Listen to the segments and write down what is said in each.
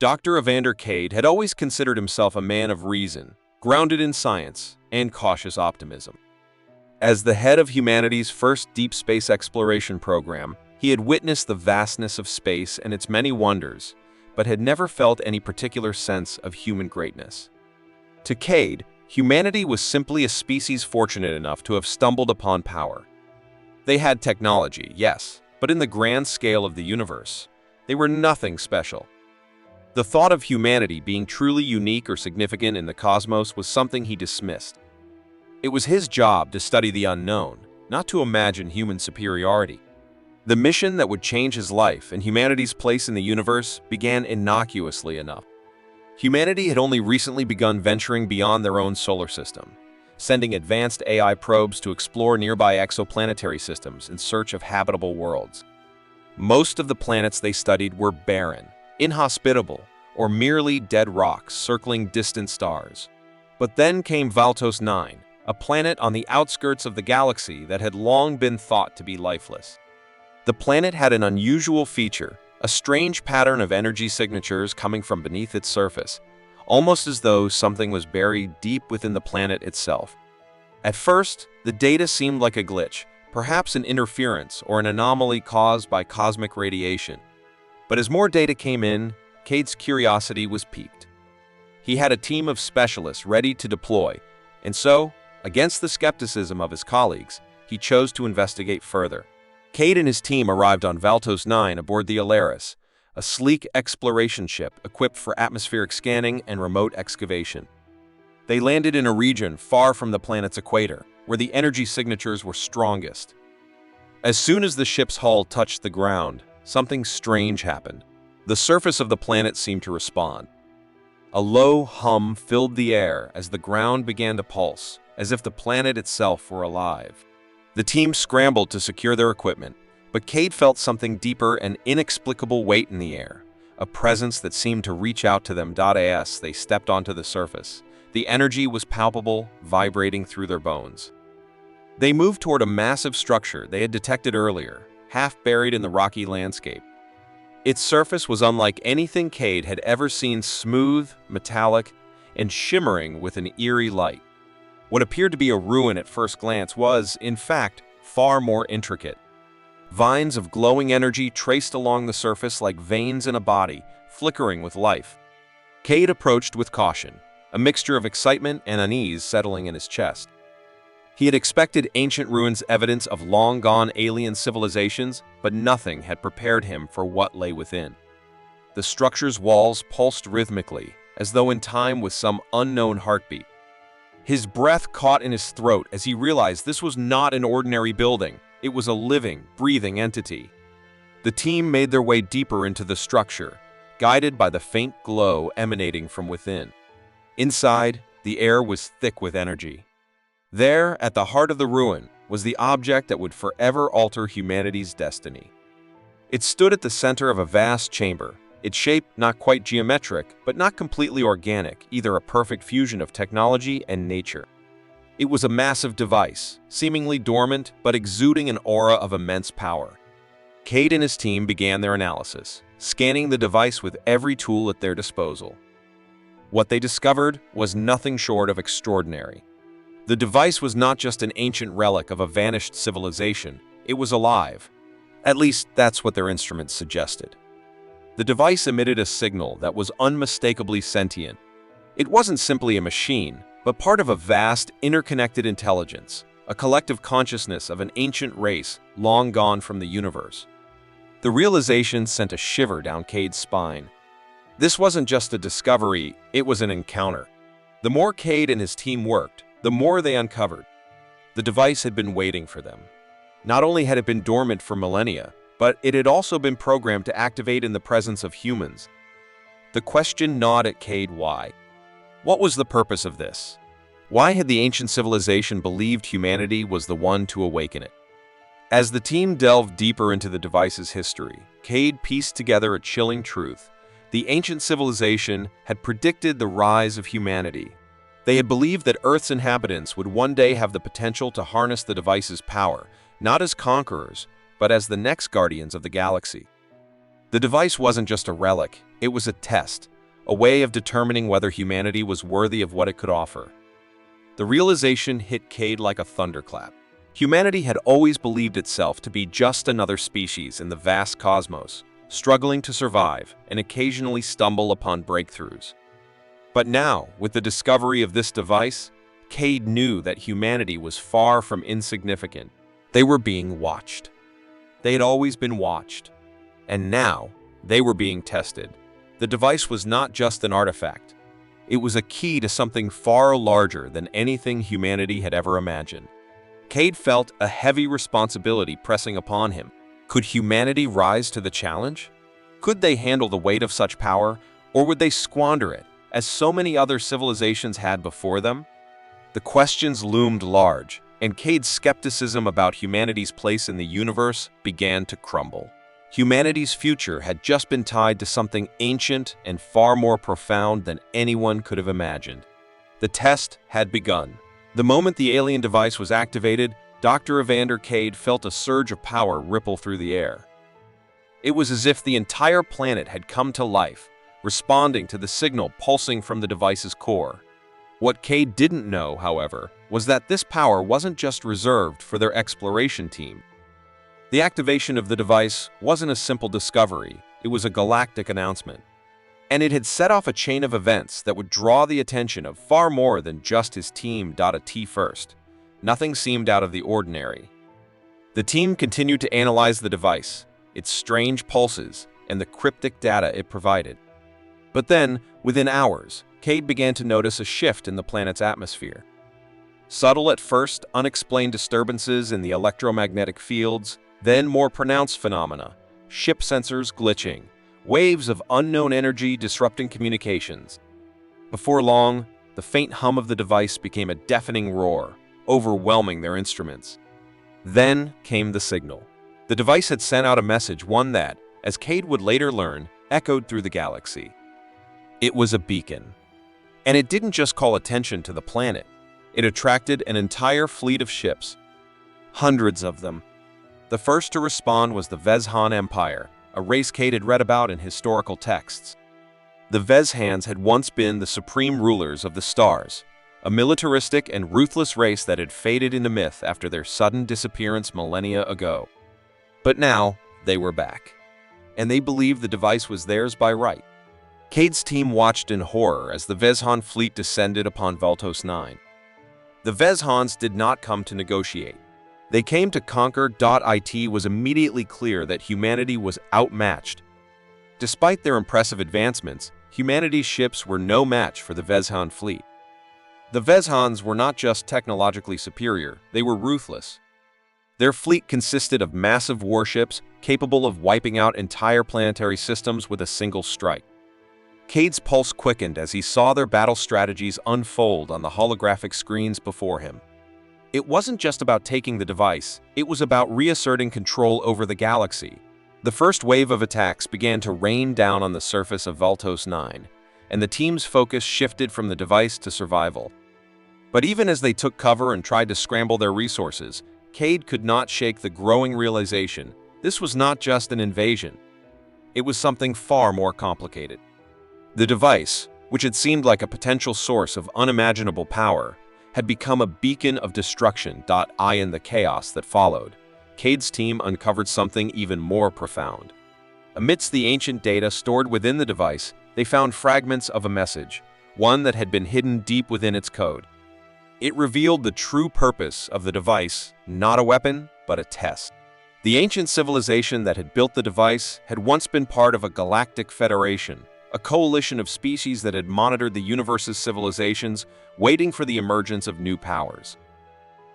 Dr. Evander Cade had always considered himself a man of reason, grounded in science and cautious optimism. As the head of humanity's first deep space exploration program, he had witnessed the vastness of space and its many wonders, but had never felt any particular sense of human greatness. To Cade, humanity was simply a species fortunate enough to have stumbled upon power. They had technology, yes, but in the grand scale of the universe, they were nothing special. The thought of humanity being truly unique or significant in the cosmos was something he dismissed. It was his job to study the unknown, not to imagine human superiority. The mission that would change his life and humanity's place in the universe began innocuously enough. Humanity had only recently begun venturing beyond their own solar system, sending advanced AI probes to explore nearby exoplanetary systems in search of habitable worlds. Most of the planets they studied were barren, inhospitable, or merely dead rocks circling distant stars. But then came Valtos 9, a planet on the outskirts of the galaxy that had long been thought to be lifeless. The planet had an unusual feature, a strange pattern of energy signatures coming from beneath its surface, almost as though something was buried deep within the planet itself. At first, the data seemed like a glitch, perhaps an interference or an anomaly caused by cosmic radiation. But as more data came in, Cade's curiosity was piqued. He had a team of specialists ready to deploy, and so, against the skepticism of his colleagues, he chose to investigate further. Cade and his team arrived on Valtos 9 aboard the Alaris, a sleek exploration ship equipped for atmospheric scanning and remote excavation. They landed in a region far from the planet's equator, where the energy signatures were strongest. As soon as the ship's hull touched the ground, something strange happened. The surface of the planet seemed to respond. A low hum filled the air as the ground began to pulse, as if the planet itself were alive. The team scrambled to secure their equipment, but Cade felt something deeper, an inexplicable weight in the air, a presence that seemed to reach out to them. As they stepped onto the surface, the energy was palpable, vibrating through their bones. They moved toward a massive structure they had detected earlier, half buried in the rocky landscape. Its surface was unlike anything Cade had ever seen, smooth, metallic, and shimmering with an eerie light. What appeared to be a ruin at first glance was, in fact, far more intricate. Vines of glowing energy traced along the surface like veins in a body, flickering with life. Cade approached with caution, a mixture of excitement and unease settling in his chest. He had expected ancient ruins, evidence of long-gone alien civilizations, but nothing had prepared him for what lay within. The structure's walls pulsed rhythmically, as though in time with some unknown heartbeat. His breath caught in his throat as he realized this was not an ordinary building. It was a living, breathing entity. The team made their way deeper into the structure, guided by the faint glow emanating from within. Inside, the air was thick with energy. There, at the heart of the ruin, was the object that would forever alter humanity's destiny. It stood at the center of a vast chamber, its shape not quite geometric, but not completely organic, either a perfect fusion of technology and nature. It was a massive device, seemingly dormant, but exuding an aura of immense power. Cade and his team began their analysis, scanning the device with every tool at their disposal. What they discovered was nothing short of extraordinary. The device was not just an ancient relic of a vanished civilization, it was alive. At least, that's what their instruments suggested. The device emitted a signal that was unmistakably sentient. It wasn't simply a machine, but part of a vast, interconnected intelligence, a collective consciousness of an ancient race long gone from the universe. The realization sent a shiver down Cade's spine. This wasn't just a discovery, it was an encounter. The more Cade and his team worked, the more they uncovered. The device had been waiting for them. Not only had it been dormant for millennia, but it had also been programmed to activate in the presence of humans. The question gnawed at Cade: why? What was the purpose of this? Why had the ancient civilization believed humanity was the one to awaken it? As the team delved deeper into the device's history, Cade pieced together a chilling truth. The ancient civilization had predicted the rise of humanity. They had believed that Earth's inhabitants would one day have the potential to harness the device's power, not as conquerors, but as the next guardians of the galaxy. The device wasn't just a relic, it was a test, a way of determining whether humanity was worthy of what it could offer. The realization hit Cade like a thunderclap. Humanity had always believed itself to be just another species in the vast cosmos, struggling to survive and occasionally stumble upon breakthroughs. But now, with the discovery of this device, Cade knew that humanity was far from insignificant. They were being watched. They had always been watched. And now, they were being tested. The device was not just an artifact. It was a key to something far larger than anything humanity had ever imagined. Cade felt a heavy responsibility pressing upon him. Could humanity rise to the challenge? Could they handle the weight of such power, or would they squander it, as so many other civilizations had before them? The questions loomed large, and Cade's skepticism about humanity's place in the universe began to crumble. Humanity's future had just been tied to something ancient and far more profound than anyone could have imagined. The test had begun. The moment the alien device was activated, Dr. Evander Cade felt a surge of power ripple through the air. It was as if the entire planet had come to life, responding to the signal pulsing from the device's core. What Cade didn't know, however, was that this power wasn't just reserved for their exploration team. The activation of the device wasn't a simple discovery, it was a galactic announcement. And it had set off a chain of events that would draw the attention of far more than just his team. At first, nothing seemed out of the ordinary. The team continued to analyze the device, its strange pulses, and the cryptic data it provided. But then, within hours, Cade began to notice a shift in the planet's atmosphere. Subtle at first, unexplained disturbances in the electromagnetic fields, then more pronounced phenomena, ship sensors glitching, waves of unknown energy disrupting communications. Before long, the faint hum of the device became a deafening roar, overwhelming their instruments. Then came the signal. The device had sent out a message, one that, as Cade would later learn, echoed through the galaxy. It was a beacon. And it didn't just call attention to the planet. It attracted an entire fleet of ships. Hundreds of them. The first to respond was the Vezhan Empire, a race Cade had read about in historical texts. The Vezhans had once been the supreme rulers of the stars, a militaristic and ruthless race that had faded into myth after their sudden disappearance millennia ago. But now, they were back. And they believed the device was theirs by right. Cade's team watched in horror as the Vezhan fleet descended upon Valtos 9. The Vezhans did not come to negotiate. They came to conquer. It was immediately clear that humanity was outmatched. Despite their impressive advancements, humanity's ships were no match for the Vezhan fleet. The Vezhans were not just technologically superior, they were ruthless. Their fleet consisted of massive warships capable of wiping out entire planetary systems with a single strike. Cade's pulse quickened as he saw their battle strategies unfold on the holographic screens before him. It wasn't just about taking the device, it was about reasserting control over the galaxy. The first wave of attacks began to rain down on the surface of Valtos 9, and the team's focus shifted from the device to survival. But even as they took cover and tried to scramble their resources, Cade could not shake the growing realization this was not just an invasion. It was something far more complicated. The device, which had seemed like a potential source of unimaginable power, had become a beacon of destruction. In the chaos that followed, Cade's team uncovered something even more profound. Amidst the ancient data stored within the device, they found fragments of a message, one that had been hidden deep within its code. It revealed the true purpose of the device, not a weapon, but a test. The ancient civilization that had built the device had once been part of a galactic federation, a coalition of species that had monitored the universe's civilizations, waiting for the emergence of new powers.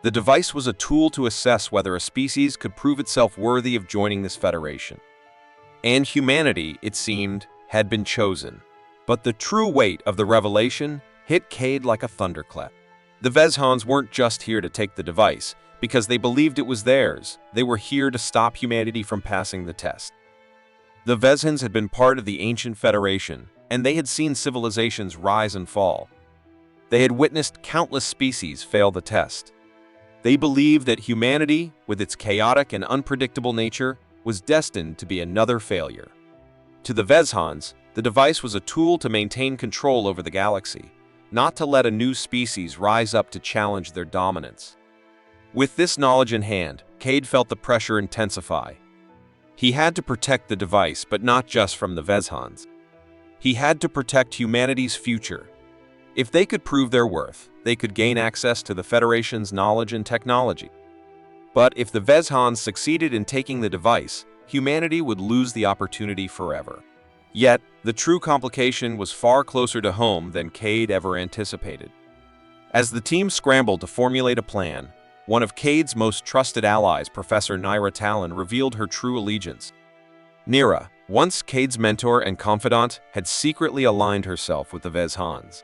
The device was a tool to assess whether a species could prove itself worthy of joining this federation. And humanity, it seemed, had been chosen. But the true weight of the revelation hit Cade like a thunderclap. The Vezhans weren't just here to take the device, because they believed it was theirs. They were here to stop humanity from passing the test. The Vezhans had been part of the ancient federation, and they had seen civilizations rise and fall. They had witnessed countless species fail the test. They believed that humanity, with its chaotic and unpredictable nature, was destined to be another failure. To the Vezhans, The device was a tool to maintain control over the galaxy, not to let a new species rise up to challenge their dominance. With this knowledge in hand, Cade felt the pressure intensify. He had to protect the device, but not just from the Vezhans. He had to protect humanity's future. If they could prove their worth, they could gain access to the Federation's knowledge and technology. But if the Vezhans succeeded in taking the device, humanity would lose the opportunity forever. Yet, the true complication was far closer to home than Cade ever anticipated. As the team scrambled to formulate a plan, one of Cade's most trusted allies, Professor Nyra Talon, revealed her true allegiance. Nyra, once Cade's mentor and confidant, had secretly aligned herself with the Vezhans.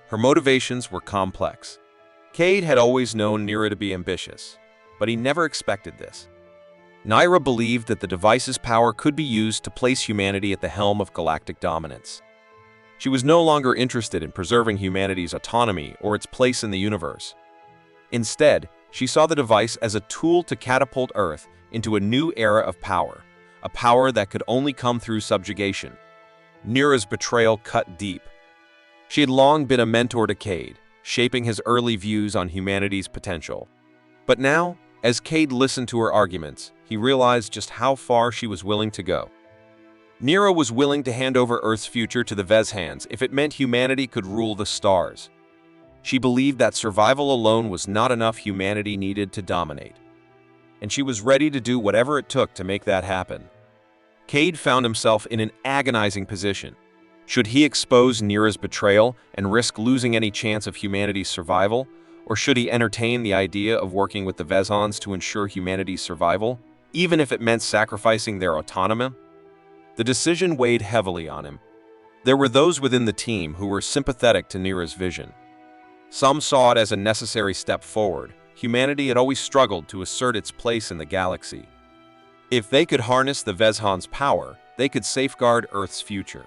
Her motivations were complex. Cade had always known Nyra to be ambitious, but he never expected this. Nyra believed that the device's power could be used to place humanity at the helm of galactic dominance. She was no longer interested in preserving humanity's autonomy or its place in the universe. Instead, she saw the device as a tool to catapult Earth into a new era of power, a power that could only come through subjugation. Nyra's betrayal cut deep. She had long been a mentor to Cade, shaping his early views on humanity's potential. But now, as Cade listened to her arguments, he realized just how far she was willing to go. Nyra was willing to hand over Earth's future to the Vezhans if it meant humanity could rule the stars. She believed that survival alone was not enough, humanity needed to dominate. And she was ready to do whatever it took to make that happen. Cade found himself in an agonizing position. Should he expose Nyra's betrayal and risk losing any chance of humanity's survival? Or should he entertain the idea of working with the Vezhans to ensure humanity's survival, even if it meant sacrificing their autonomy? The decision weighed heavily on him. There were those within the team who were sympathetic to Nyra's vision. Some saw it as a necessary step forward. Humanity had always struggled to assert its place in the galaxy. If they could harness the Vezhans' power, they could safeguard Earth's future.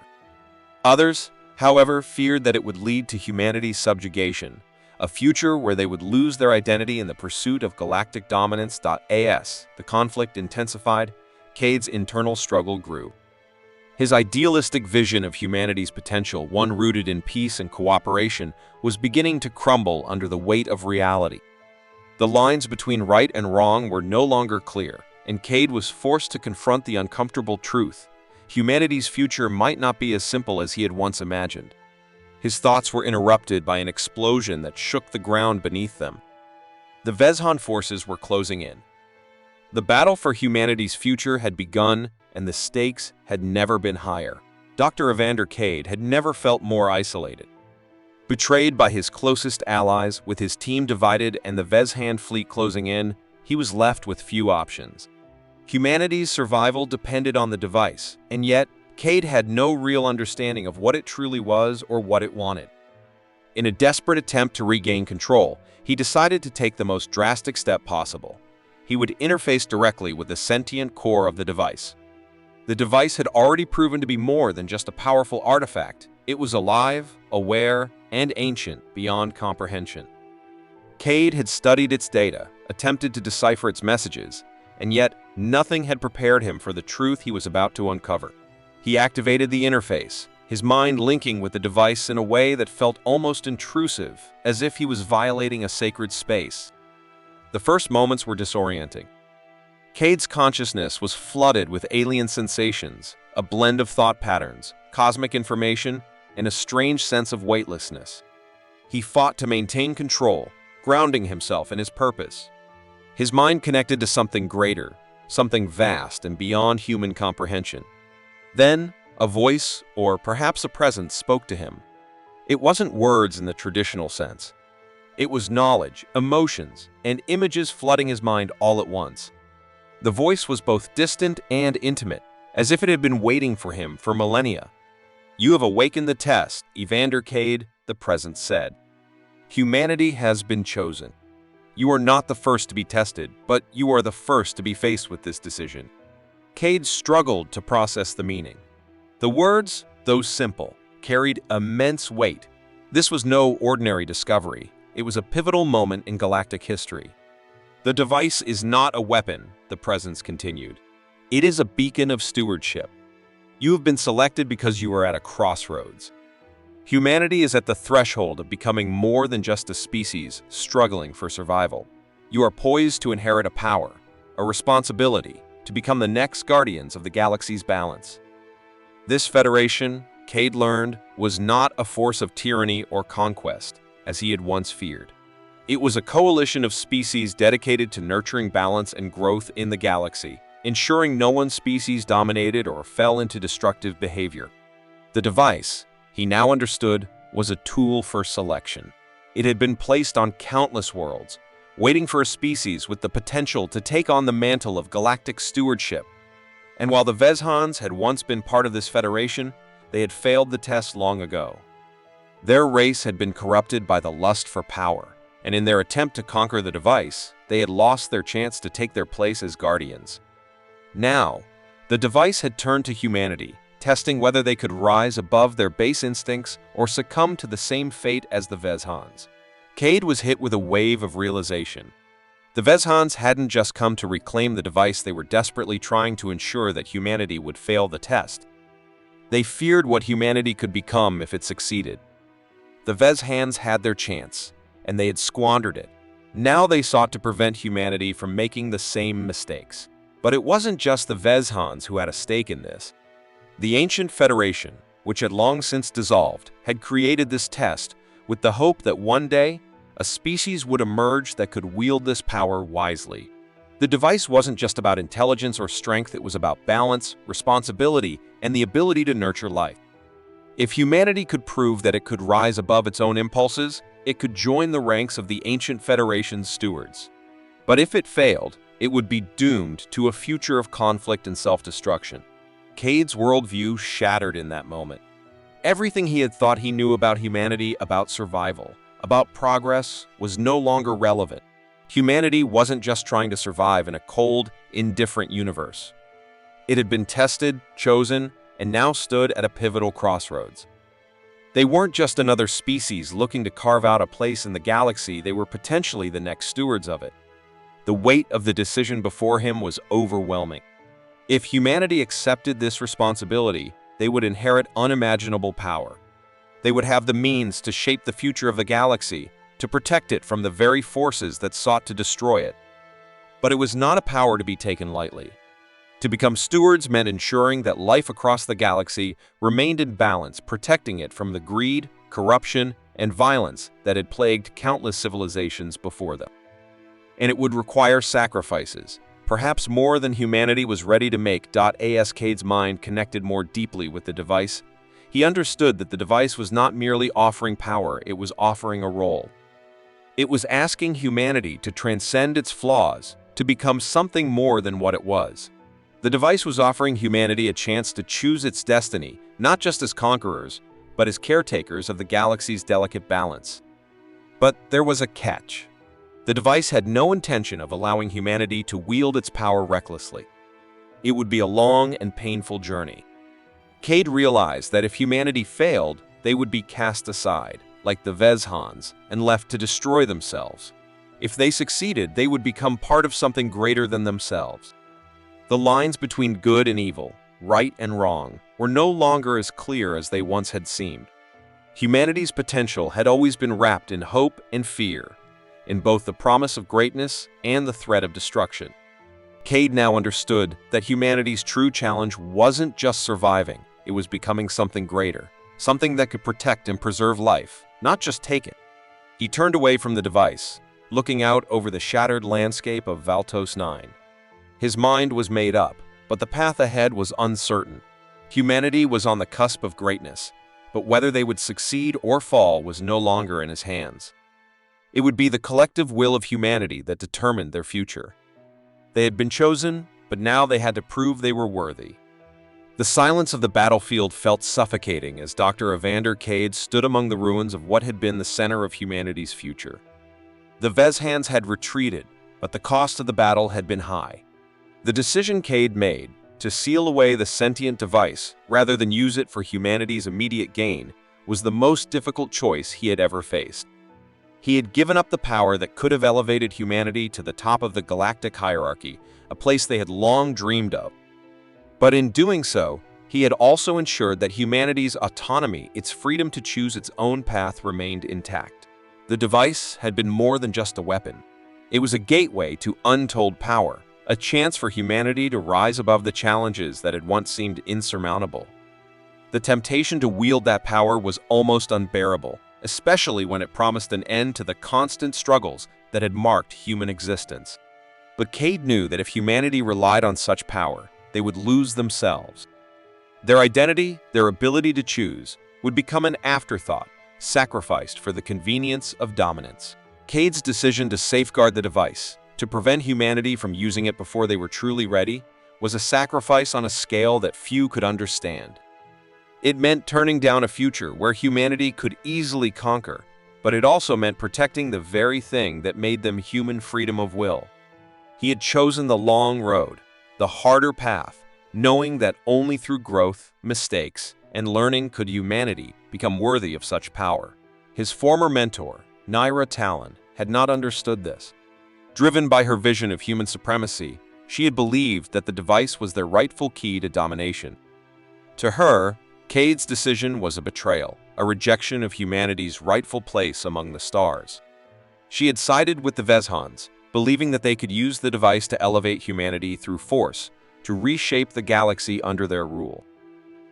Others, however, feared that it would lead to humanity's subjugation, a future where they would lose their identity in the pursuit of galactic dominance. As the conflict intensified, Cade's internal struggle grew. His idealistic vision of humanity's potential, one rooted in peace and cooperation, was beginning to crumble under the weight of reality. The lines between right and wrong were no longer clear, and Cade was forced to confront the uncomfortable truth. Humanity's future might not be as simple as he had once imagined. His thoughts were interrupted by an explosion that shook the ground beneath them. The Vezhan forces were closing in. The battle for humanity's future had begun, and the stakes had never been higher. Dr. Evander Cade had never felt more isolated. Betrayed by his closest allies, with his team divided and the Vezhan fleet closing in, he was left with few options. Humanity's survival depended on the device, and yet, Cade had no real understanding of what it truly was or what it wanted. In a desperate attempt to regain control, he decided to take the most drastic step possible. He would interface directly with the sentient core of the device. The device had already proven to be more than just a powerful artifact. It was alive, aware, and ancient beyond comprehension. Cade had studied its data, attempted to decipher its messages, and yet nothing had prepared him for the truth he was about to uncover. He activated the interface, his mind linking with the device in a way that felt almost intrusive, as if he was violating a sacred space. The first moments were disorienting. Cade's consciousness was flooded with alien sensations, a blend of thought patterns, cosmic information, and a strange sense of weightlessness. He fought to maintain control, grounding himself in his purpose. His mind connected to something greater, something vast and beyond human comprehension. Then, a voice, or perhaps a presence, spoke to him. It wasn't words in the traditional sense. It was knowledge, emotions, and images flooding his mind all at once. The voice was both distant and intimate, as if it had been waiting for him for millennia. "You have awakened the test, Evander Cade," the presence said. "Humanity has been chosen. You are not the first to be tested, but you are the first to be faced with this decision." Cade struggled to process the meaning. The words, though simple, carried immense weight. This was no ordinary discovery. It was a pivotal moment in galactic history. "The device is not a weapon," the presence continued. "It is a beacon of stewardship. You have been selected because you are at a crossroads. Humanity is at the threshold of becoming more than just a species struggling for survival. You are poised to inherit a power, a responsibility, to become the next guardians of the galaxy's balance. This federation, Cade learned, was not a force of tyranny or conquest, as he had once feared. It was a coalition of species dedicated to nurturing balance and growth in the galaxy, ensuring no one species dominated or fell into destructive behavior. The device, he now understood, was a tool for selection. It had been placed on countless worlds, waiting for a species with the potential to take on the mantle of galactic stewardship. And while the Vezhans had once been part of this federation, they had failed the test long ago. Their race had been corrupted by the lust for power, and in their attempt to conquer the device, they had lost their chance to take their place as guardians. Now, the device had turned to humanity, testing whether they could rise above their base instincts or succumb to the same fate as the Vezhans. Cade was hit with a wave of realization. The Vezhans hadn't just come to reclaim the device, they were desperately trying to ensure that humanity would fail the test. They feared what humanity could become if it succeeded. The Vezhans had their chance, and they had squandered it. Now they sought to prevent humanity from making the same mistakes. But it wasn't just the Vezhans who had a stake in this. The ancient Federation, which had long since dissolved, had created this test with the hope that one day, a species would emerge that could wield this power wisely. The device wasn't just about intelligence or strength, it was about balance, responsibility, and the ability to nurture life. If humanity could prove that it could rise above its own impulses, it could join the ranks of the ancient Federation's stewards. But if it failed, it would be doomed to a future of conflict and self-destruction. Cade's worldview shattered in that moment. Everything he had thought he knew about humanity, about survival, about progress, was no longer relevant. Humanity wasn't just trying to survive in a cold, indifferent universe. It had been tested, chosen, and now stood at a pivotal crossroads. They weren't just another species looking to carve out a place in the galaxy, they were potentially the next stewards of it. The weight of the decision before him was overwhelming. If humanity accepted this responsibility, they would inherit unimaginable power. They would have the means to shape the future of the galaxy, to protect it from the very forces that sought to destroy it. But it was not a power to be taken lightly. To become stewards meant ensuring that life across the galaxy remained in balance, protecting it from the greed, corruption, and violence that had plagued countless civilizations before them. And it would require sacrifices, perhaps more than humanity was ready to make. As Cade's mind connected more deeply with the device, he understood that the device was not merely offering power, it was offering a role. It was asking humanity to transcend its flaws, to become something more than what it was. The device was offering humanity a chance to choose its destiny, not just as conquerors, but as caretakers of the galaxy's delicate balance. But there was a catch. The device had no intention of allowing humanity to wield its power recklessly. It would be a long and painful journey. Cade realized that if humanity failed, they would be cast aside, like the Vezhans, and left to destroy themselves. If they succeeded, they would become part of something greater than themselves. The lines between good and evil, right and wrong, were no longer as clear as they once had seemed. Humanity's potential had always been wrapped in hope and fear, in both the promise of greatness and the threat of destruction. Cade now understood that humanity's true challenge wasn't just surviving, it was becoming something greater, something that could protect and preserve life, not just take it. He turned away from the device, looking out over the shattered landscape of Valtos 9. His mind was made up, but the path ahead was uncertain. Humanity was on the cusp of greatness, but whether they would succeed or fall was no longer in his hands. It would be the collective will of humanity that determined their future. They had been chosen, but now they had to prove they were worthy. The silence of the battlefield felt suffocating as Dr. Evander Cade stood among the ruins of what had been the center of humanity's future. The Vezhans had retreated, but the cost of the battle had been high. The decision Cade made, to seal away the sentient device rather than use it for humanity's immediate gain, was the most difficult choice he had ever faced. He had given up the power that could have elevated humanity to the top of the galactic hierarchy, a place they had long dreamed of. But in doing so, he had also ensured that humanity's autonomy, its freedom to choose its own path, remained intact. The device had been more than just a weapon. It was a gateway to untold power, a chance for humanity to rise above the challenges that had once seemed insurmountable. The temptation to wield that power was almost unbearable, especially when it promised an end to the constant struggles that had marked human existence. But Cade knew that if humanity relied on such power, they would lose themselves. Their identity, their ability to choose, would become an afterthought, sacrificed for the convenience of dominance. Cade's decision to safeguard the device, to prevent humanity from using it before they were truly ready, was a sacrifice on a scale that few could understand. It meant turning down a future where humanity could easily conquer, but it also meant protecting the very thing that made them human: freedom of will. He had chosen the long road, the harder path, knowing that only through growth, mistakes, and learning could humanity become worthy of such power. His former mentor, Naira Talon, had not understood this. Driven by her vision of human supremacy, she had believed that the device was their rightful key to domination. To her, Cade's decision was a betrayal, a rejection of humanity's rightful place among the stars. She had sided with the Vezhans, believing that they could use the device to elevate humanity through force, to reshape the galaxy under their rule.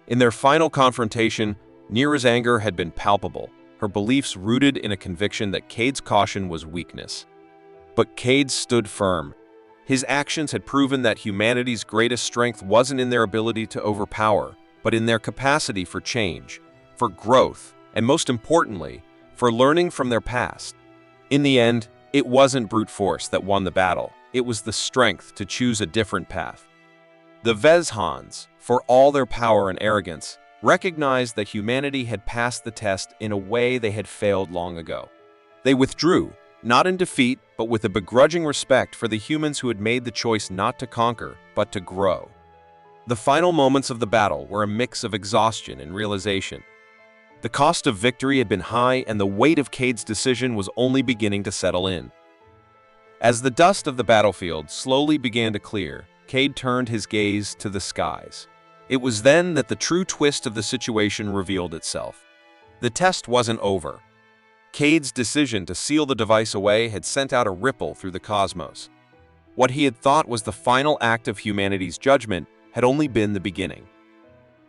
In their final confrontation, Nira's anger had been palpable, her beliefs rooted in a conviction that Cade's caution was weakness. But Cade stood firm. His actions had proven that humanity's greatest strength wasn't in their ability to overpower, but in their capacity for change, for growth, and most importantly, for learning from their past. In the end, it wasn't brute force that won the battle. It was the strength to choose a different path. The Vezhans, for all their power and arrogance, recognized that humanity had passed the test in a way they had failed long ago. They withdrew, not in defeat, but with a begrudging respect for the humans who had made the choice not to conquer, but to grow. The final moments of the battle were a mix of exhaustion and realization. The cost of victory had been high, and the weight of Cade's decision was only beginning to settle in. As the dust of the battlefield slowly began to clear, Cade turned his gaze to the skies. It was then that the true twist of the situation revealed itself. The test wasn't over. Cade's decision to seal the device away had sent out a ripple through the cosmos. What he had thought was the final act of humanity's judgment had only been the beginning.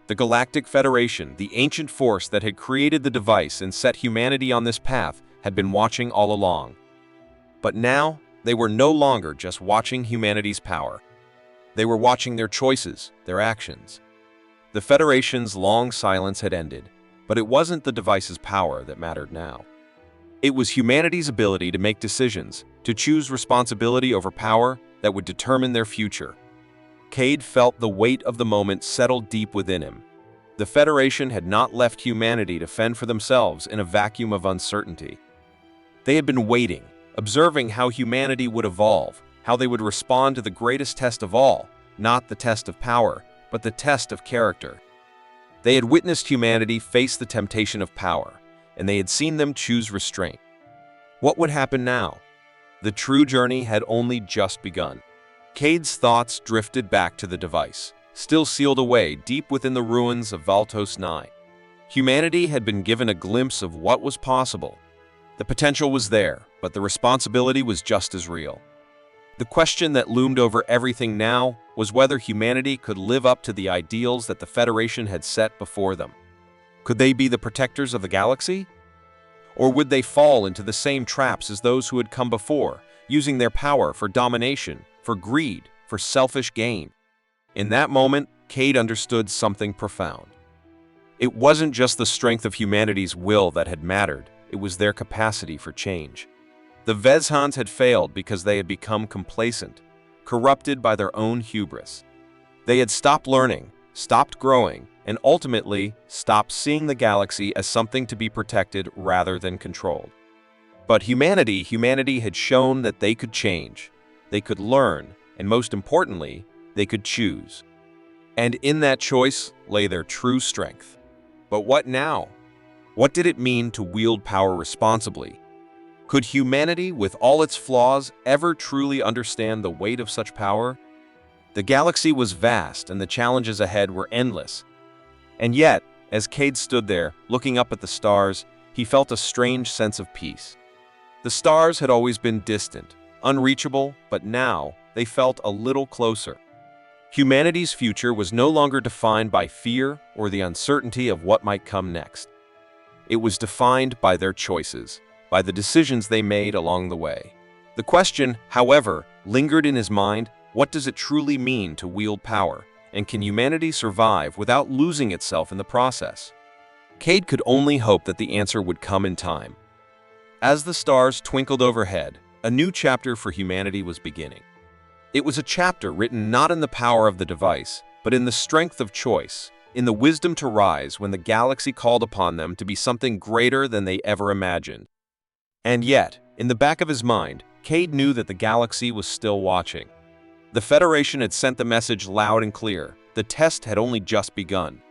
The Galactic Federation, the ancient force that had created the device and set humanity on this path, had been watching all along. But now, they were no longer just watching humanity's power. They were watching their choices, their actions. The Federation's long silence had ended, but it wasn't the device's power that mattered now. It was humanity's ability to make decisions, to choose responsibility over power that would determine their future. Cade felt the weight of the moment settle deep within him. The Federation had not left humanity to fend for themselves in a vacuum of uncertainty. They had been waiting, observing how humanity would evolve, how they would respond to the greatest test of all, not the test of power, but the test of character. They had witnessed humanity face the temptation of power, and they had seen them choose restraint. What would happen now? The true journey had only just begun. Cade's thoughts drifted back to the device, still sealed away deep within the ruins of Valtos 9. Humanity had been given a glimpse of what was possible. The potential was there, but the responsibility was just as real. The question that loomed over everything now was whether humanity could live up to the ideals that the Federation had set before them. Could they be the protectors of the galaxy? Or would they fall into the same traps as those who had come before, using their power for domination, for greed, for selfish gain? In that moment, Cade understood something profound. It wasn't just the strength of humanity's will that had mattered, it was their capacity for change. The Vezhans had failed because they had become complacent, corrupted by their own hubris. They had stopped learning, stopped growing, and ultimately stopped seeing the galaxy as something to be protected rather than controlled. But humanity had shown that they could change, they could learn, and most importantly, they could choose. And in that choice lay their true strength. But what now? What did it mean to wield power responsibly? Could humanity, with all its flaws, ever truly understand the weight of such power? The galaxy was vast and the challenges ahead were endless, And yet, as Cade stood there, looking up at the stars, he felt a strange sense of peace. The stars had always been distant, unreachable, but now they felt a little closer. Humanity's future was no longer defined by fear or the uncertainty of what might come next. It was defined by their choices, by the decisions they made along the way. The question, however, lingered in his mind: what does it truly mean to wield power, and can humanity survive without losing itself in the process? Cade could only hope that the answer would come in time. As the stars twinkled overhead, a new chapter for humanity was beginning. It was a chapter written not in the power of the device, but in the strength of choice, in the wisdom to rise when the galaxy called upon them to be something greater than they ever imagined. And yet, in the back of his mind, Cade knew that the galaxy was still watching. The Federation had sent the message loud and clear: the test had only just begun.